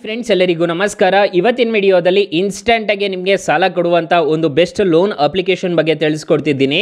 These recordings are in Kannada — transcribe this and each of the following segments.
ಫ್ರೆಂಡ್ಸ್ ಎಲ್ಲರಿಗೂ ನಮಸ್ಕಾರ. ಇವತ್ತಿನ ವಿಡಿಯೋದಲ್ಲಿ ಇನ್ಸ್ಟೆಂಟ್ ಆಗಿ ನಿಮಗೆ ಸಾಲ ಕೊಡುವಂತ ಒಂದು ಬೆಸ್ಟ್ ಲೋನ್ ಅಪ್ಲಿಕೇಶನ್ ಬಗ್ಗೆ ತಿಳಿಸ್ಕೊಡ್ತಿದ್ದೀನಿ.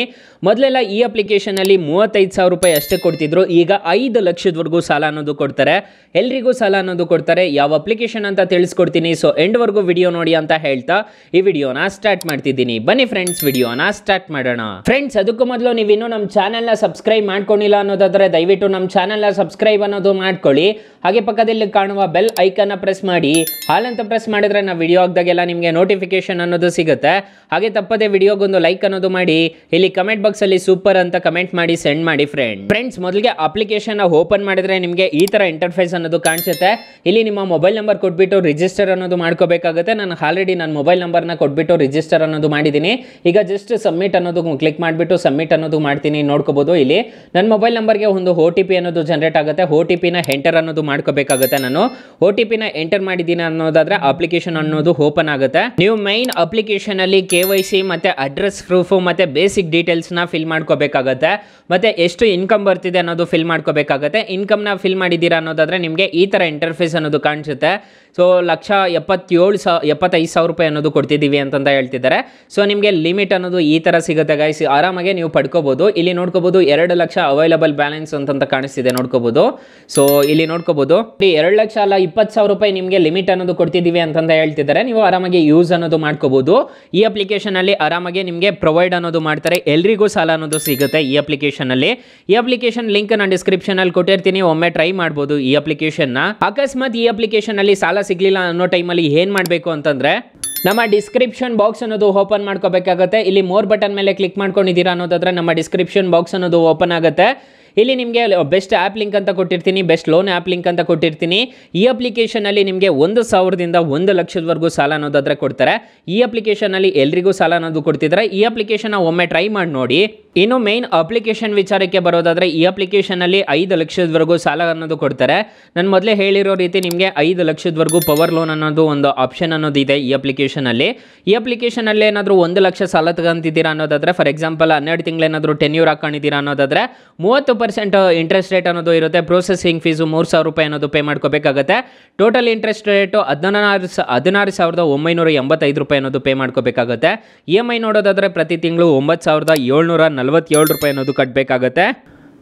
ಮೊದಲೆಲ್ಲ ಈ ಅಪ್ಲಿಕೇಶನ್ ಅಲ್ಲಿ 35,000 ರೂಪಾಯಿ ಅಷ್ಟೇ ಕೊಡ್ತಿದ್ರು. ಈಗ 5 ಲಕ್ಷದವರೆಗೂ ಸಾಲ ಅನ್ನೋದು ಕೊಡ್ತಾರೆ. ಎಲ್ರಿಗೂ ಸಾಲ ಅನ್ನೋದು ಕೊಡ್ತಾರೆ. ಯಾವ ಅಪ್ಲಿಕೇಶನ್ ಅಂತ ತಿಳಿಸ್ಕೊಡ್ತೀನಿ. ಸೊ ಎಂಡ್ ವರೆಗೂ ವಿಡಿಯೋ ನೋಡಿ ಅಂತ ಹೇಳ್ತಾ ಈ ವಿಡಿಯೋನ ಸ್ಟಾರ್ಟ್ ಮಾಡ್ತಿದ್ದೀನಿ. ಬನ್ನಿ ಫ್ರೆಂಡ್ಸ್, ವಿಡಿಯೋನ ಸ್ಟಾರ್ಟ್ ಮಾಡೋಣ. ಫ್ರೆಂಡ್ಸ್, ಅದಕ್ಕೂ ಮೊದಲು ನೀವು ಇನ್ನೂ ನಮ್ಮ ಚಾನೆಲ್ನ ಸಬ್ಸ್ಕ್ರೈಬ್ ಮಾಡ್ಕೊಂಡಿಲ್ಲ ಅನ್ನೋದಾದ್ರೆ ದಯವಿಟ್ಟು ನಮ್ಮ ಚಾನೆಲ್ನ ಸಬ್ಸ್ಕ್ರೈಬ್ ಅನ್ನೋದು ಮಾಡ್ಕೊಳ್ಳಿ. ಹಾಗೆ ಪಕ್ಕದಲ್ಲಿ ಕಾಣುವ ಬೆಲ್ ಐಕನ್ನ ಪ್ರೆಸ್ ಮಾಡಿ. ಹಾಲ್ ಅಂತ ಪ್ರೆಸ್ ಮಾಡಿದ್ರೆ ನಾವು ವಿಡಿಯೋ ಹಾಕಿದಾಗೆಲ್ಲ ನಿಮಗೆ ನೋಟಿಫಿಕೇಶನ್ ಅನ್ನೋದು ಸಿಗುತ್ತೆ. ಹಾಗೆ ತಪ್ಪದೆ ವಿಡಿಯೋಗೊಂದು ಲೈಕ್ ಅನ್ನೋದು ಮಾಡಿ. ಇಲ್ಲಿ ಕಮೆಂಟ್ ಬಾಕ್ಸ್ ಅಲ್ಲಿ ಸೂಪರ್ ಅಂತ ಕಮೆಂಟ್ ಮಾಡಿ ಸೆಂಡ್ ಮಾಡಿ ಫ್ರೆಂಡ್ಸ್. ಮೊದಲಿಗೆ ಅಪ್ಲಿಕೇಶನ್ ಓಪನ್ ಮಾಡಿದ್ರೆ ನಿಮಗೆ ಈ ತರ ಇಂಟರ್ಫೇಸ್ ಅನ್ನೋದು ಕಾಣಿಸುತ್ತೆ. ಇಲ್ಲಿ ನಿಮ್ಮ ಮೊಬೈಲ್ ನಂಬರ್ ಕೊಟ್ಬಿಟ್ಟು ರಿಜಿಸ್ಟರ್ ಅನ್ನೋದು ಮಾಡ್ಕೋಬೇಕಾಗುತ್ತೆ. ನಾನು ಆಲ್ರೆಡಿ ನನ್ನ ಮೊಬೈಲ್ ನಂಬರ್ನ ಕೊಟ್ಬಿಟ್ಟು ರಿಜಿಸ್ಟರ್ ಅನ್ನೋದು ಮಾಡಿದ್ದೀನಿ. ಈಗ ಜಸ್ಟ್ ಸಬ್ಮಿಟ್ ಅನ್ನೋದು ಕ್ಲಿಕ್ ಮಾಡಿಬಿಟ್ಟು ಸಬ್ಮಿಟ್ ಅನ್ನೋದು ಮಾಡ್ತೀನಿ. ನೋಡ್ಕೋಬಹುದು ಇಲ್ಲಿ ನನ್ನ ಮೊಬೈಲ್ ನಂಬರ್ಗೆ ಒಂದು OTP ಅನ್ನೋದು ಜನರೇಟ್ ಆಗುತ್ತೆ. OTP ನ ಎಂಟರ್ ಅನ್ನೋದು ಮಾಡ್ಕೋಬೇಕಾಗುತ್ತೆ. ನಾನು OTP ನ ಎಂಟರ್ ಮಾಡಿದ್ದೀನಿ ಅನ್ನೋದಾದ್ರೆ ಅಪ್ಲಿಕೇಶನ್ ಅನ್ನೋದು ಓಪನ್ ಆಗುತ್ತೆ. ನೀವು ಮೈನ್ ಅಪ್ಲಿಕೇಶನ್ ಅಲ್ಲಿ KYC ಮತ್ತೆ ಅಡ್ರೆಸ್ ಪ್ರೂಫ್ ಮತ್ತೆ ಬೇಸಿಕ್ ಡೀಟೇಲ್ಸ್ ನ ಫಿಲ್ ಮಾಡ್ಕೋಬೇಕಾಗುತ್ತೆ. ಮತ್ತೆ ಎಷ್ಟು ಇನ್ಕಮ್ ಬರ್ತಿದೆ ಅನ್ನೋದು ಫಿಲ್ ಮಾಡ್ಕೋಬೇಕಾಗುತ್ತೆ. ಇನ್ಕಮ್ ನ ಫಿಲ್ ಮಾಡಿದ್ದೀರಾ ಅನ್ನೋದಾದ್ರೆ ನಿಮಗೆ ಈ ತರ ಇಂಟರ್ಫೇಸ್ ಅನ್ನೋದು ಕಾಣಿಸುತ್ತೆ. ಸೊ 1,75,000 ರೂಪಾಯಿ ಅನ್ನೋದು ಕೊಡ್ತಿದ್ದೀವಿ ಅಂತ ಹೇಳ್ತಿದ್ದಾರೆ. ಸೊ ನಿಮಗೆ ಲಿಮಿಟ್ ಅನ್ನೋದು ಈ ತರ ಸಿಗುತ್ತೆ ಗೈಸ್. ಆರಾಮಾಗಿ ನೀವು ಪಡ್ಕೋಬಹುದು. ಇಲ್ಲಿ ನೋಡ್ಕೋಬಹುದು 2 ಲಕ್ಷ ಅವೈಲಬಲ್ ಬ್ಯಾಲೆನ್ಸ್ ಅಂತ ಕಾಣಿಸ್ತಿದೆ. ನೋಡ್ಕೋಬಹುದು. ಸೊ ಇಲ್ಲಿ ನೋಡ್ಕೋಬಹುದು 2 ಲಕ್ಷ ಅಲ್ಲ 20,000 ರೂಪಾಯಿ ನಿಮಗೆ ಲಿಮಿಟ್ ಅನ್ನೋದು ಕೊಡ್ತಿದ್ದೀವಿ ಅಂತ ಹೇಳ್ತಿದ್ದಾರೆ. ನೀವು ಆರಾಮಾಗಿ ಯೂಸ್ ಅನ್ನೋದು ಮಾಡ್ಕೋಬಹುದು. ಈ ಅಪ್ಲಿಕೇಶನ್ ಅಲ್ಲಿ ಆರಾಮಾಗಿ ನಿಮಗೆ ಪ್ರೊವೈಡ್ ಅನ್ನೋದು ಮಾಡ್ತಾರೆ. ಎಲ್ರಿಗೂ ಸಾಲ ಅನ್ನೋದು ಸಿಗುತ್ತೆ ಈ ಅಪ್ಲಿಕೇಶನ್ ಅಲ್ಲಿ. ಈ ಅಪ್ಲಿಕೇಶನ್ ಲಿಂಕ್ ನಾನು ಡಿಸ್ಕ್ರಿಪ್ಷನ್ ಅಲ್ಲಿ ಕೊಟ್ಟಿರ್ತೀನಿ. ಒಮ್ಮೆ ಟ್ರೈ ಮಾಡಬಹುದು ಈ ಅಪ್ಲಿಕೇಶನ್ ನ. ಅಕಸ್ಮಾತ್ ಈ ಅಪ್ಲಿಕೇಶನ್ ಅಲ್ಲಿ ಸಾಲ ಸಿಗ್ಲಿಲ್ಲ ಅನ್ನೋ ಟೈಮಲ್ಲಿ ಏನ್ ಮಾಡಬೇಕು ಅಂತಂದ್ರೆ ನಮ್ಮ ಡಿಸ್ಕ್ರಿಪ್ಷನ್ ಬಾಕ್ಸ್ ಅನ್ನೋದು ಓಪನ್ ಮಾಡ್ಕೋಬೇಕಾಗುತ್ತೆ. ಇಲ್ಲಿ ಮೋರ್ ಬಟನ್ ಮೇಲೆ ಕ್ಲಿಕ್ ಮಾಡ್ಕೊಂಡಿದ್ದೀರಾ ಅನ್ನೋದಾದ್ರೆ ನಮ್ಮ ಡಿಸ್ಕ್ರಿಪ್ಷನ್ ಬಾಕ್ಸ್ ಅನ್ನೋದು ಓಪನ್ ಆಗುತ್ತೆ. ಇಲ್ಲಿ ನಿಮಗೆ ಬೆಸ್ಟ್ ಆ್ಯಪ್ ಲಿಂಕ್ ಅಂತ ಕೊಟ್ಟಿರ್ತೀನಿ, ಬೆಸ್ಟ್ ಲೋನ್ ಆ್ಯಪ್ ಲಿಂಕ್ ಅಂತ ಕೊಟ್ಟಿರ್ತೀನಿ. ಈ ಅಪ್ಲಿಕೇಶನಲ್ಲಿ ನಿಮಗೆ 1,000ದಿಂದ 1 ಲಕ್ಷದವರೆಗೂ ಸಾಲ ಅನ್ನೋದಾದ್ರೆ ಕೊಡ್ತಾರೆ. ಈ ಅಪ್ಲಿಕೇಶನಲ್ಲಿ ಎಲ್ರಿಗೂ ಸಾಲ ಅನ್ನೋದು ಕೊಡ್ತಿದ್ದಾರೆ. ಈ ಅಪ್ಲಿಕೇಶನ್ ಒಮ್ಮೆ ಟ್ರೈ ಮಾಡಿ ನೋಡಿ. ಇನ್ನು ಮೇನ್ ಅಪ್ಲಿಕೇಶನ್ ವಿಚಾರಕ್ಕೆ ಬರೋದಾದ್ರೆ ಈ ಅಪ್ಲಿಕೇಶನಲ್ಲಿ 5 ಲಕ್ಷದವರೆಗೂ ಸಾಲ ಅನ್ನೋದು ಕೊಡ್ತಾರೆ. ನಾನು ಮೊದಲೇ ಹೇಳಿರೋ ರೀತಿ ನಿಮಗೆ 5 ಲಕ್ಷದವರೆಗೂ ಪವರ್ ಲೋನ್ ಅನ್ನೋದು ಒಂದು ಆಪ್ಷನ್ ಅನ್ನೋದು ಇದೆ ಈ ಅಪ್ಲಿಕೇಶನಲ್ಲಿ. ಈ ಅಪ್ಲಿಕೇಶನಲ್ಲಿ ಏನಾದರೂ 1 ಲಕ್ಷ ಸಾಲ ತಗೊಂತಿದ್ದೀರಾ ಅನ್ನೋದಾದ್ರೆ, ಫಾರ್ ಎಕ್ಸಾಂಪಲ್ 12 ತಿಂಗಳು ಏನಾದರೂ ಟೆನ್ಯೂರ್ ಹಾಕೊಂಡಿದ್ದೀರಾ ಅನ್ನೋದಾದ್ರೆ 30% ಇಂಟ್ರೆಸ್ಟ್ ರೇಟ್ ಅನ್ನೋದು ಇರುತ್ತೆ. ಪ್ರೊಸೆಸಿಂಗ್ ಫೀಸು 3,000 ರೂಪಾಯಿ ಅನ್ನೋದು ಪೇ ಮಾಡ್ಕೋಬೇಕಾಗುತ್ತೆ. ಟೋಟಲ್ ಇಂಟ್ರೆಸ್ಟ್ ರೇಟು 16,985 ರೂಪಾಯಿ ಅನ್ನೋದು ಪೇ ಮಾಡ್ಕೋಬೇಕಾಗುತ್ತೆ. EMI ನೋಡೋದಾದ್ರೆ ಪ್ರತಿ ತಿಂಗಳು 9,747 ರೂಪಾಯಿ ಅನ್ನೋದು ಕಟ್ಟಬೇಕಾಗುತ್ತೆ.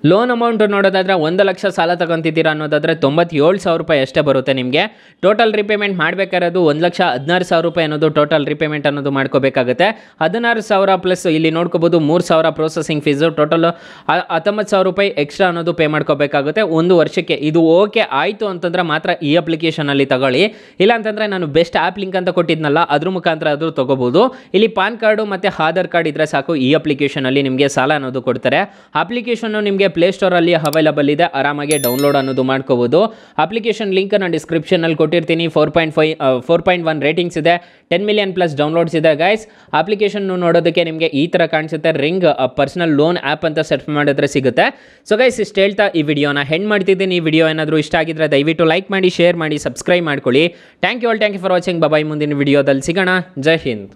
ಲೋನ್ ಅಮೌಂಟ್ ನೋಡೋದಾದ್ರೆ 1 ಲಕ್ಷ ಸಾಲ ತಗೊಂತಿದ್ದೀರಾ ಅನ್ನೋದಾದ್ರೆ 97,000 ರೂಪಾಯಿ ಅಷ್ಟೇ ಬರುತ್ತೆ ನಿಮಗೆ. ಟೋಟಲ್ ರಿಪೇಮೆಂಟ್ ಮಾಡಬೇಕಾಗಿರೋದು 1,16,000 ರೂಪಾಯಿ ಅನ್ನೋದು ಟೋಟಲ್ ರಿಪೇಮೆಂಟ್ ಅನ್ನೋದು ಮಾಡ್ಕೋಬೇಕಾಗುತ್ತೆ. 16,000 ಪ್ಲಸ್ ಇಲ್ಲಿ ನೋಡ್ಕೋಬಹುದು 3,000 ಪ್ರೊಸೆಸಿಂಗ್ ಫೀಸು, ಟೋಟಲ್ 19,000 ರೂಪಾಯಿ ಎಕ್ಸ್ಟ್ರಾ ಅನ್ನೋದು ಪೇ ಮಾಡ್ಕೋಬೇಕಾಗುತ್ತೆ 1 ವರ್ಷಕ್ಕೆ. ಇದು ಓಕೆ ಆಯಿತು ಅಂತಂದ್ರೆ ಮಾತ್ರ ಈ ಅಪ್ಲಿಕೇಶನಲ್ಲಿ ತಗೊಳ್ಳಿ. ಇಲ್ಲ ಅಂತಂದರೆ ನಾನು ಬೆಸ್ಟ್ ಆ್ಯಪ್ ಲಿಂಕ್ ಅಂತ ಕೊಟ್ಟಿದ್ನಲ್ಲ ಅದ್ರ ಮುಖಾಂತರ ಅದು ತಗೋಬಹುದು. ಇಲ್ಲಿ ಪಾನ್ ಕಾರ್ಡು ಮತ್ತು ಆಧಾರ್ ಕಾರ್ಡ್ ಇದ್ರೆ ಸಾಕು ಈ ಅಪ್ಲಿಕೇಶನಲ್ಲಿ ನಿಮಗೆ ಸಾಲ ಅನ್ನೋದು ಕೊಡ್ತಾರೆ. ಅಪ್ಲಿಕೇಶನ್ನು ನಿಮಗೆ ಪ್ಲೇಸ್ಟೋರಲ್ಲಿ ಅವೈಲಬಲ್ ಇದೆ. ಆರಾಮಾಗಿ ಡೌನ್ಲೋಡ್ ಅನ್ನೋದು ಮಾಡ್ಕೋಬಹುದು. ಅಪ್ಲಿಕೇಶನ್ ಲಿಂಕ್ ನಾನು ಡಿಸ್ಕ್ರಿಪ್ಷನಲ್ಲಿ ಕೊಟ್ಟಿರ್ತೀನಿ. 4.1 ರೇಟಿಂಗ್ಸ್ ಇದೆ. 10 ಮಿಲಿಯನ್ ಪ್ಲಸ್ ಡೌನ್ಲೋಡ್ಸ್ ಇದೆ ಗೈಸ್. ಅಪ್ಲಿಕೇಶನ್ ನೋಡೋದಕ್ಕೆ ನಿಮಗೆ ಈ ಥರ ಕಾಣಿಸುತ್ತೆ. ರಿಂಗ್ ಪರ್ಸನಲ್ ಲೋನ್ ಆ್ಯಪ್ ಅಂತ ಸರ್ಚ್ ಮಾಡಿದ್ರೆ ಸಿಗುತ್ತೆ. ಸೊ ಗೈಸ್, ಇಷ್ಟು ಹೇಳ್ತಾ ಈ ವಿಡಿಯೋನ ಹೆಂಡ್ ಮಾಡ್ತಿದ್ದೀನಿ. ಈ ವಿಡಿಯೋ ಏನಾದರೂ ಇಷ್ಟ ಆಗಿದ್ರೆ ದಯವಿಟ್ಟು ಲೈಕ್ ಮಾಡಿ, ಶೇರ್ ಮಾಡಿ, ಸಬ್ಸ್ಕ್ರೈಬ್ ಮಾಡ್ಕೊಳ್ಳಿ. Thank you for watching. Bye. ಮುಂದಿನ ವಿಡಿಯೋದಲ್ಲಿ ಸಿಗೋಣ. ಜೈ ಹಿಂದ್.